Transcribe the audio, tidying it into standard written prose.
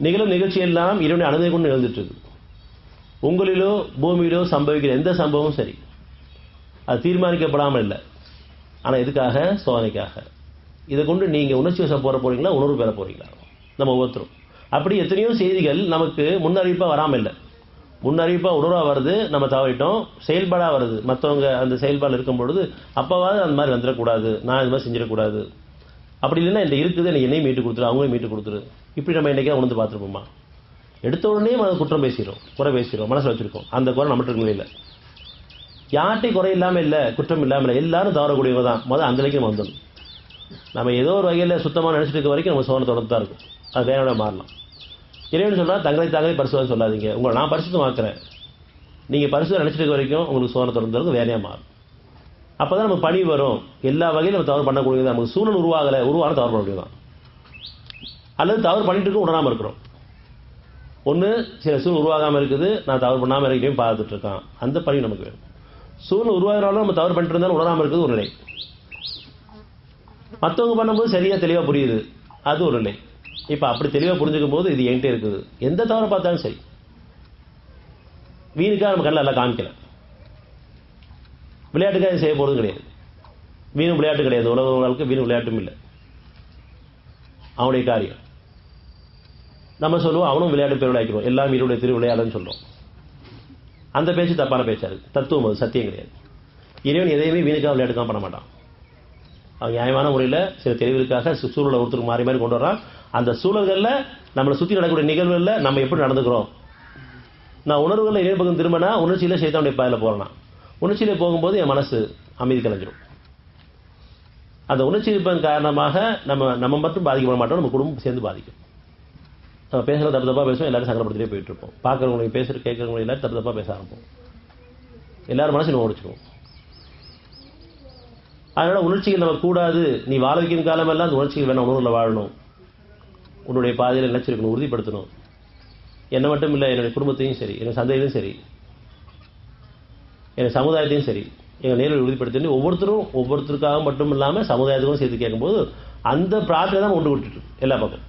நிகழும் நிகழ்ச்சி எல்லாம் இறைவனை அனுமதி கொண்டு நிகழ்ந்துட்டு இருக்கு. உங்களிலோ பூமியிலோ சம்பவிக்கிற எந்த சம்பவமும் சரி, அது தீர்மானிக்கப்படாமல் இல்லை. ஆனால் எதுக்காக? சோதனைக்காக. இதை கொண்டு நீங்கள் உணர்ச்சி வசம் போகிறீங்களா, உணர்வு பெற போறீங்களா? நம்ம ஒவ்வொருத்தரும் அப்படி எத்தனையோ செய்திகள் நமக்கு முன்னறிவிப்பாக வராமல் இல்லை. முன்னறிவிப்பாக உணர்வாக வருது, நம்ம தவறிட்டோம். செயல்பாடாக வருது, மற்றவங்க அந்த செயல்பாடு இருக்கும் பொழுது அப்போவாது அந்த மாதிரி வந்துடக்கூடாது, நான் இது மாதிரி செஞ்சிடக்கூடாது. அப்படி இல்லைன்னா இந்த இருக்குது, எனக்கு என்னையும் மீட்டு கொடுத்துரு, அவங்களையும் மீட்டு கொடுத்துரு. இப்படி நம்ம என்னைக்கா உணர்ந்து பார்த்துருப்போமா? எடுத்த உடனே குற்றம் பேசிடும், குறை பேசிடும், மனசில் வச்சிருக்கோம். அந்த குறை நம்மகிட்ட இருக்கவே இல்லை. யார்ட்டையும் குறை இல்லாமல் இல்லை, குற்றம் இல்லாமல் இல்லை, எல்லாரும் தவறக்கூடியவங்க தான். முதல் அந்த வரைக்கும் நம்ம வந்துடும். நம்ம ஏதோ ஒரு வகையில் சுத்தமாக நினச்சிட்டு இருக்க வரைக்கும் நம்ம சோதனை தொடர்ந்து தான் இருக்கும். அது வேற மாறலாம். இறைவன் சொன்னால் தங்களை தாங்களே பரிசுத்தம் சொல்லாதீங்க, உங்களை நான் பரிசுத்தமாக்குறேன், நீங்கள் பரிசுத்தம் நினச்சிட்டு இருக்க வரைக்கும் உங்களுக்கு சோதனை தொடர்ந்து வேறையாக மாறும். அப்போ தான் நம்ம பணி வரும். எல்லா வகையிலும் நம்ம தவறு பண்ணக்கூடியது. நமக்கு சூழல் உருவான தவறு பண்ணக்கூடியதான். அல்லது தவறு பண்ணிட்டு இருக்க உணராமல் இருக்கிறோம். ஒன்று சில சூழல் உருவாகாமல் இருக்குது, நான் தவறு பண்ணாமல் இருக்கிறையும் பார்த்துட்டு இருக்கான், அந்த பணி நமக்கு வேணும். சூழல் உருவாகிறாலும் நம்ம தவறு பண்ணிட்டு இருந்தாலும் உணராமல் இருக்குது ஒரு நிலை. மற்றவங்க பண்ணும்போது சரியாக தெளிவாக புரியுது, அது ஒரு நிலை. இப்போ அப்படி தெளிவாக புரிஞ்சுக்கும் போது இது என்கிட்ட இருக்குது. எந்த தவறை பார்த்தாலும் சரி, வீணுக்காக நம்ம கண்ணில் எல்லாம் காமிக்கல, விளையாட்டுக்காக செய்ய போகிறதும் கிடையாது. வீணும் விளையாட்டு கிடையாது. உலக வீணும் விளையாட்டும் இல்லை, அவனுடைய காரியம். நம்ம சொல்லுவோம் அவனும் விளையாட்டு பேர் விளையாடுவோம், எல்லாம் வீருடைய திருவிளையாடுன்னு சொல்லுவோம். அந்த பேச்சு தப்பான பேச்சா இருக்கு. தத்துவம் அது, சத்தியம் கிடையாது. இறைவன் எதையுமே வீணுக்காக விளையாட்டுக்காக பண்ண மாட்டான். அவன் நியாயமான முறையில் சில தெளிவுக்காக சூழலை ஒருத்தருக்கு மாறி மாறி கொண்டு வர்றான். அந்த சூழல்களில் நம்மளை சுற்றி நடக்கக்கூடிய நிகழ்வுகளில் நம்ம எப்படி நடந்துக்கிறோம். நான் உணர்வுகளில் இறை பக்கம் திரும்பினா உணர்ச்சியில் சைத்தானுடைய பாதையில் போகிறேன்னா, உணர்ச்சியில் போகும்போது என் மனசு அமைதி கலைஞ்சிடும். அந்த உணர்ச்சி இருப்பதன் காரணமாக நம்ம மட்டும் பாதிக்கப்பட மாட்டோம், நம்ம குடும்பம் சேர்ந்து பாதிக்கும். நம்ம பேசுகிற தப்பாக பேசுவோம், எல்லாரும் சங்கடப்படுத்திட்டே போயிட்டு இருப்போம். பார்க்குறவங்களுக்கு கேட்குறவங்க எல்லாரும் தப்பாக பேச ஆரம்பிப்போம். எல்லாரும் மனசு நம்ம ஓடிச்சிடுவோம். அதனால உணர்ச்சிகள் நம்ம கூடாது. நீ வாழ வைக்கும் காலமெல்லாம் அந்த உணர்ச்சிகள் வேணும், உணர்வுல வாழணும், உன்னுடைய பாதையில் நினைச்சிருக்கணும், உறுதிப்படுத்தணும். என்னை மட்டும் இல்லை, என்னுடைய குடும்பத்தையும் சரி, என்னுடைய சந்தையிலும் சரி, என்னுடைய சமுதாயத்தையும் சரி, எங்கள் நேரில் உறுதிப்படுத்தி ஒவ்வொருத்தருக்காக மட்டும் இல்லாமல் சமுதாயத்துக்கும் சேர்த்து கேட்கும்போது அந்த பிரார்த்தனை தான் ஒன்று விட்டுட்டு எல்லா பக்கம்